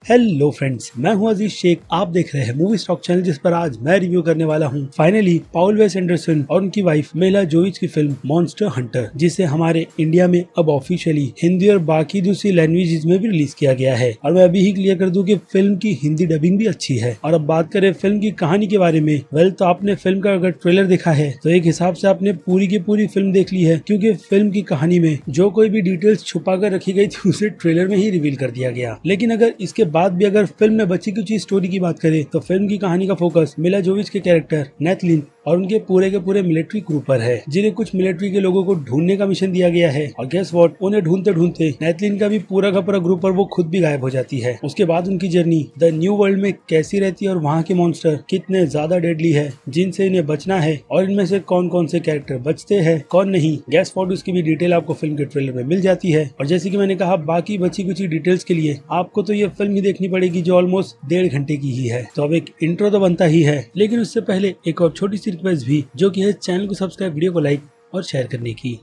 Hello friends, मैं हूं अजीज शेख। आप देख रहे हैं मूवी स्टॉक चैनल, जिस पर आज मैं रिव्यू करने वाला हूं फाइनली पॉल वेस एंडरसन और उनकी वाइफ मिला जोविच की फिल्म मॉन्स्टर हंटर, जिसे हमारे इंडिया में अब ऑफिशियली हिंदी और बाकी दूसरी लैंग्वेजेस में भी रिलीज किया गया है। और मैं अभी ही क्लियर कर दूं कि फिल्म की हिंदी डबिंग भी अच्छी है। और अब बात करें फिल्म की कहानी के बारे में, तो आपने फिल्म का अगर ट्रेलर देखा है तो एक हिसाब से आपने पूरी की पूरी फिल्म देख ली है, क्योंकि फिल्म की कहानी में जो कोई भी डिटेल्स छुपा कर रखी गई थी उसे ट्रेलर में ही रिवील कर दिया गया। लेकिन अगर इसके बाद भी अगर फिल्म में बची कुछ स्टोरी की बात करें तो फिल्म की कहानी का फोकस मिला जोविच के कैरेक्टर नेथलिन और उनके पूरे के पूरे मिलिट्री क्रू पर है, जिन्हें कुछ मिलिट्री के लोगों को ढूंढने का मिशन दिया गया है। और गेस व्हाट, उन्हें ढूंढते ढूंढते नेथलिन का भी पूरा का पूरा ग्रुप और वो खुद भी गायब हो जाती है। उसके बाद उनकी जर्नी द न्यू वर्ल्ड में कैसी रहती है और वहाँ के मॉन्स्टर कितने ज्यादा डेडली है, जिनसे इन्हें बचना है, और इनमें से कौन कौन से कैरेक्टर बचते हैं कौन नहीं, गेस व्हाट, उसकी भी डिटेल आपको फिल्म के ट्रेलर में मिल जाती है। और जैसे की मैंने कहा, बाकी बची कुछ डिटेल्स के लिए आपको तो ये फिल्म ही देखनी पड़ेगी, जो ऑलमोस्ट 1.5 घंटे की ही है। तो अब एक इंट्रो तो बनता ही है, लेकिन उससे पहले एक और छोटी सी रिक्वेस्ट भी, जो कि है चैनल को सब्सक्राइब, वीडियो को लाइक और शेयर करने की।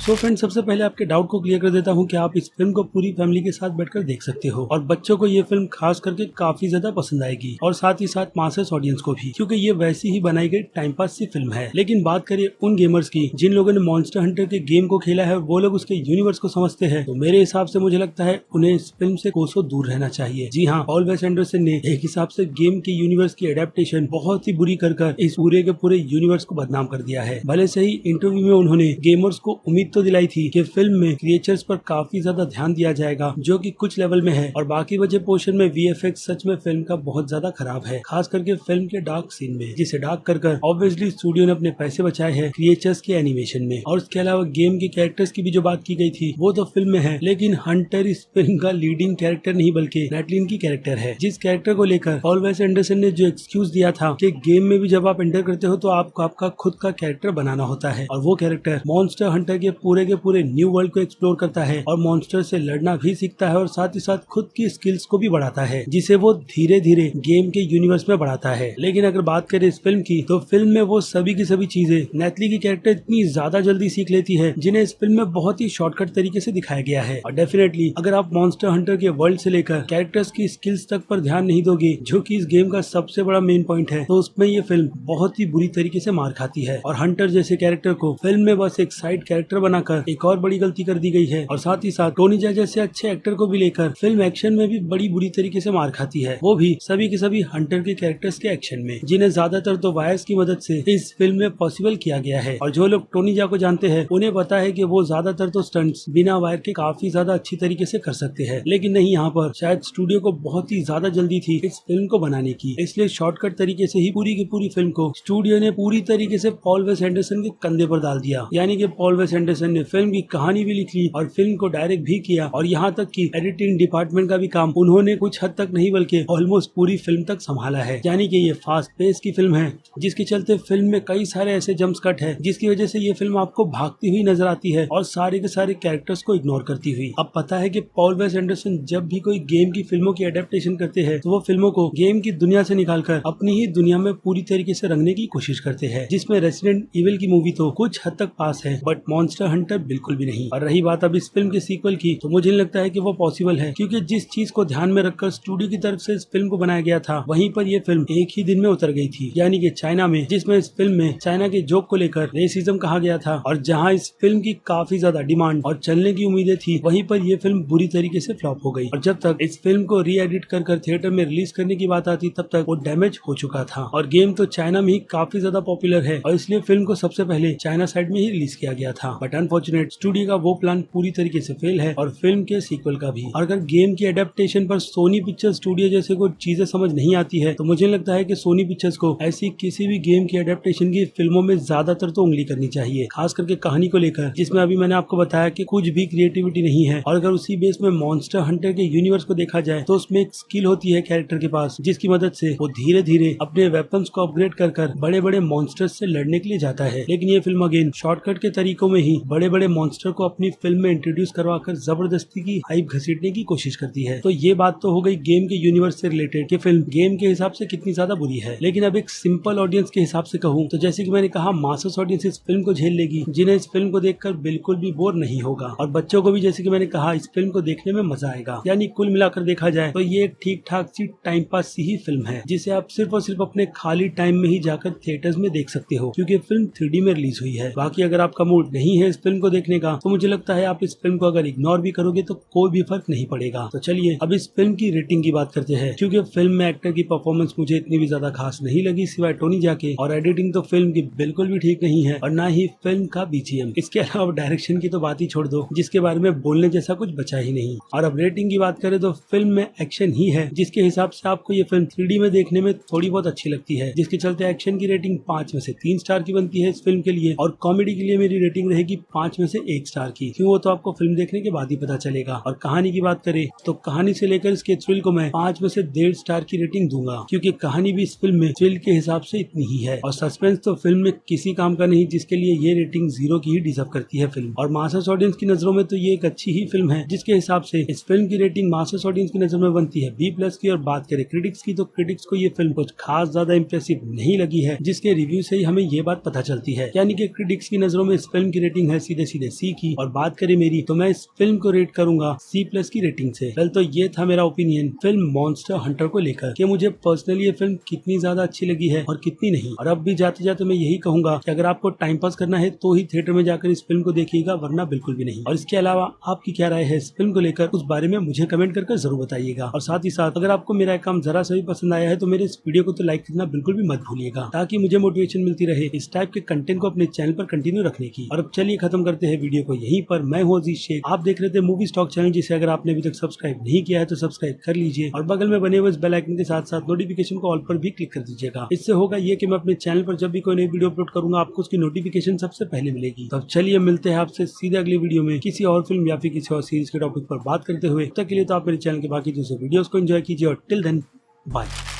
तो फ्रेंड्स, सबसे पहले आपके डाउट को क्लियर कर देता हूं कि आप इस फिल्म को पूरी फैमिली के साथ बैठकर देख सकते हो, और बच्चों को ये फिल्म खास करके काफी ज्यादा पसंद आएगी, और साथ ही साथ मासेस ऑडियंस को भी, क्योंकि ये वैसी ही बनाई गई टाइम पास सी फिल्म है। लेकिन बात करें उन गेमर्स की जिन लोगों ने मॉन्स्टर हंटर के गेम को खेला है, वो लोग उसके यूनिवर्स को समझते हैं, तो मेरे हिसाब से मुझे लगता है उन्हें इस फिल्म से कोसों दूर रहना चाहिए। जी हाँ, पॉल वेस एंडरसन ने एक हिसाब से गेम के यूनिवर्स की एडेप्टेशन बहुत ही बुरी कर इस पूरे के पूरे यूनिवर्स को बदनाम कर दिया है। भले से ही इंटरव्यू में उन्होंने गेमर्स को उम्मीद तो दिलाई थी कि फिल्म में क्रिएचर्स पर काफी ज्यादा ध्यान दिया जाएगा, जो कि कुछ लेवल में है, और बाकी बचे पोर्शन में वीएफएक्स सच में फिल्म का बहुत ज्यादा खराब है, खास करके फिल्म के डार्क सीन में, जिसे डार्क कर ऑब्वियसली स्टूडियो ने अपने पैसे बचाए हैं क्रिएचर्स के एनिमेशन में। और इसके अलावा गेम के कैरेक्टर्स की भी जो बात की गई थी वो तो फिल्म में है, लेकिन हंटर इस फिल्म का लीडिंग कैरेक्टर नहीं बल्कि नेटलिन की कैरेक्टर है, जिस कैरेक्टर को लेकर पॉल वेस एंडरसन ने जो एक्सक्यूज दिया था कि गेम में भी जब आप एंटर करते हो तो आपको आपका खुद का कैरेक्टर बनाना होता है, और वो कैरेक्टर मॉन्स्टर हंटर के पूरे न्यू वर्ल्ड को एक्सप्लोर करता है और मॉन्स्टर से लड़ना भी सीखता है, और साथ ही साथ खुद की स्किल्स को भी बढ़ाता है, जिसे वो धीरे धीरे गेम के यूनिवर्स में बढ़ाता है। लेकिन अगर बात करें इस फिल्म की, तो फिल्म में वो सभी की सभी चीजें नेथली की कैरेक्टर इतनी ज्यादा जल्दी सीख लेती है, जिन्हें इस फिल्म में बहुत ही शॉर्टकट तरीके से दिखाया गया है। और डेफिनेटली अगर आप मॉन्स्टर हंटर के वर्ल्ड से लेकर कैरेक्टर्स की स्किल्स तक पर ध्यान नहीं दोगे, जो कि इस गेम का सबसे बड़ा मेन पॉइंट है, तो उसमें ये फिल्म बहुत ही बुरी तरीके से मार खाती है। और हंटर जैसे कैरेक्टर को फिल्म में बस एक साइड कैरेक्टर बनाकर एक और बड़ी गलती कर दी गई है, और साथ ही साथ टोनी जैज जैसे अच्छे एक्टर को भी लेकर फिल्म एक्शन में भी बड़ी बुरी तरीके से मार खाती है, वो भी सभी के सभी हंटर के कैरेक्टर्स के एक्शन में, जिन्हें ज्यादातर तो वायर्स की मदद से इस फिल्म में पॉसिबल किया गया है। और जो लोग टोनी जा को जानते हैं उन्हें पता है कि वो ज्यादातर तो स्टंट्स बिना वायर के काफी ज्यादा अच्छी तरीके से कर सकते हैं, लेकिन नहीं, यहाँ पर शायद स्टूडियो को बहुत ही ज्यादा जल्दी थी इस फिल्म को बनाने की, इसलिए शॉर्टकट तरीके से ही पूरी की पूरी फिल्म को स्टूडियो ने पूरी तरीके से पॉल वेस एंडरसन के कंधे पर डाल दिया। यानी कि पॉल वेस एंडरसन ने फिल्म की कहानी भी लिख ली और फिल्म को डायरेक्ट भी किया, और यहाँ तक कि एडिटिंग डिपार्टमेंट का भी काम उन्होंने कुछ हद तक नहीं बल्कि ऑलमोस्ट पूरी फिल्म तक संभाला है। यानी कि ये फास्ट पेस की फिल्म है, जिसके चलते फिल्म में कई सारे ऐसे जंप्स कट है, जिसकी वजह से ये फिल्म आपको भागती हुई नजर आती है और सारे के सारे कैरेक्टर्स को इग्नोर करती हुई। अब पता है कि पॉल वेस एंडरसन जब भी कोई गेम की फिल्मों की एडेप्टेशन करते हैं, तो वो फिल्मों को गेम की दुनिया से निकालकर अपनी ही दुनिया में पूरी तरीके से रंगने की कोशिश करते हैं, जिसमें रेसिडेंट इविल की मूवी तो कुछ हद तक पास है, बट मॉन्स्टर हंटर बिल्कुल भी नहीं। और रही बात अब इस फिल्म के सीक्वल की, तो मुझे नहीं लगता है कि वो पॉसिबल है, क्योंकि जिस चीज को ध्यान में रखकर स्टूडियो की तरफ से इस फिल्म को बनाया गया था, वहीं पर ये फिल्म एक ही दिन में उतर गई थी। यानी कि चाइना में, जिसमें इस फिल्म में चाइना के जोक को लेकर रेसिज्म कहा गया था, और जहां इस फिल्म की काफी ज्यादा डिमांड और चलने की उम्मीदें थी, वहीं पर ये फिल्म बुरी तरीके से फ्लॉप हो गई। और जब तक इस फिल्म को री एडिट कर थिएटर में रिलीज करने की बात आती, तब तक वो डैमेज हो चुका था। और गेम तो चाइना में ही काफी ज्यादा पॉपुलर है, और इसलिए फिल्म को सबसे पहले चाइना साइड में ही रिलीज किया गया था। बट अनफॉर्चुनेट स्टूडियो का वो प्लान पूरी तरीके से फेल है, और फिल्म के सीक्वल का भी। और अगर गेम की एडेप्टेशन पर सोनी पिक्चर्स स्टूडियो जैसे को चीजें समझ नहीं आती है, तो मुझे लगता है कि सोनी पिक्चर्स को ऐसी किसी भी गेम की एडेप्टेशन की फिल्मों में ज्यादातर तो उंगली करनी चाहिए, खास करके कहानी को लेकर, जिसमें अभी मैंने आपको बताया कि कुछ भी क्रिएटिविटी नहीं है। और अगर उसी बेस में मॉन्स्टर हंटर के यूनिवर्स को देखा जाए, तो उसमें एक स्किल होती है कैरेक्टर के पास, जिसकी मदद से वो धीरे धीरे अपने वेपन्स को अपग्रेड कर बड़े बड़े मॉन्स्टर्स से लड़ने के लिए जाता है। लेकिन ये फिल्म अगेन शॉर्टकट के तरीकों में ही बड़े बड़े मॉन्स्टर को अपनी फिल्म में इंट्रोड्यूस करवाकर जबरदस्ती की हाइप घसीटने की कोशिश करती है। तो ये बात तो हो गई गेम के यूनिवर्स से रिलेटेड कि फिल्म गेम के हिसाब से कितनी ज्यादा बुरी है। लेकिन अब एक सिंपल ऑडियंस के हिसाब से कहूँ तो जैसे कि मैंने कहा, मासेस ऑडियंस इस फिल्म को झेल लेगी, जिन्हें इस फिल्म को देखकर बिल्कुल भी बोर नहीं होगा, और बच्चों को भी जैसे कि मैंने कहा इस फिल्म को देखने में मजा आएगा। यानी कुल मिलाकर देखा जाए तो ये एक ठीक ठाक सी टाइम पास सी ही फिल्म है, जिसे आप सिर्फ और सिर्फ अपने खाली टाइम में ही जाकर थिएटर्स में देख सकते हो, क्योंकि फिल्म 3D में रिलीज हुई है। बाकी अगर आपका मूड नहीं है इस फिल्म को देखने का तो मुझे लगता है आप इस फिल्म को अगर इग्नोर भी करोगे तो कोई भी फर्क नहीं पड़ेगा। तो चलिए अब इस फिल्म की रेटिंग की बात करते हैं, क्योंकि फिल्म में एक्टर की परफॉर्मेंस मुझे इतनी भी ज्यादा खास नहीं लगी सिवाय टोनी जा के, और एडिटिंग तो फिल्म की बिल्कुल भी ठीक नहीं है, और ना ही फिल्म का BGM। इसके अलावा डायरेक्शन की तो बात ही छोड़ दो, जिसके बारे में बोलने जैसा कुछ बचा ही नहीं। और अब रेटिंग की बात करें तो फिल्म में एक्शन ही है, जिसके हिसाब से आपको ये फिल्म 3D में देखने में थोड़ी बहुत अच्छी लगती है, जिसके चलते एक्शन की रेटिंग 5 में से 3 स्टार की बनती है इस फिल्म के लिए, और कॉमेडी के लिए मेरी रेटिंग रहेगी 5 में से 1 स्टार की। क्यों, वो तो आपको फिल्म देखने के बाद ही पता चलेगा। और कहानी की बात करें तो कहानी से लेकर इसके थ्रिल को मैं 5 में से 1.5 स्टार की रेटिंग दूंगा, क्योंकि कहानी भी इस फिल्म में थ्रिल के हिसाब से इतनी ही है, और सस्पेंस तो फिल्म में किसी काम का नहीं, जिसके लिए ये रेटिंग 0 की ही डिजर्व करती है फिल्म। और मासेस ऑडियंस की नजरों में तो ये एक अच्छी ही फिल्म है, जिसके हिसाब से इस फिल्म की रेटिंग मासेस ऑडियंस की नजर में बनती है B+ की। और बात करें क्रिटिक्स की तो क्रिटिक्स को ये फिल्म कुछ खास ज्यादा इंप्रेसिव नहीं लगी है, जिसके रिव्यू से ही हमें ये बात पता चलती है। यानी कि क्रिटिक्स की नजरों में इस फिल्म की रेटिंग है सीधे सीधे C की, और बात करें मेरी तो मैं इस फिल्म को रेट करूंगा C+ की रेटिंग से। वेल, तो ये था मेरा ओपिनियन फिल्म मॉन्स्टर हंटर को लेकर कि मुझे पर्सनली ये फिल्म कितनी ज्यादा अच्छी लगी है और कितनी नहीं। और अब भी जाते जाते मैं यही कहूंगा कि अगर आपको टाइम पास करना है तो ही थिएटर में जाकर इस फिल्म को देखिएगा, वरना बिल्कुल भी नहीं। और इसके अलावा आपकी क्या राय है इस फिल्म को लेकर, उस बारे में मुझे कमेंट करके जरूर बताइएगा। और साथ ही साथ अगर आपको मेरा काम जरा सा भी पसंद आया है तो मेरे इस वीडियो को तो लाइक करना बिल्कुल भी मत भूलिएगा, ताकि मुझे मोटिवेशन मिलती रहे इस टाइप के कंटेंट को अपने चैनल पर कंटिन्यू रखने की। और अब चलिए खत्म करते हैं वीडियो को यहीं पर। मैं हूं अजीज शेख, आप देख रहे थे मूवी स्टॉक चैनल, जिसे अगर आपने अभी तक सब्सक्राइब नहीं किया है तो सब्सक्राइब कर लीजिए, और बगल में बने हुए इस बेल आइकन के साथ साथ नोटिफिकेशन को ऑल पर भी क्लिक कर दीजिएगा। इससे होगा ये कि मैं अपने चैनल पर जब भी कोई नई वीडियो अपलोड करूंगा आपको उसकी नोटिफिकेशन सबसे पहले मिलेगी। तो चलिए मिलते हैं आपसे सीधे अगली वीडियो में किसी और फिल्म या फिर किसी और सीरीज के टॉपिक पर बात करते हुए। तब तक के लिए तो आप मेरे चैनल के बाकी दूसरे वीडियोस को एंजॉय कीजिए, और टिल देन बाय।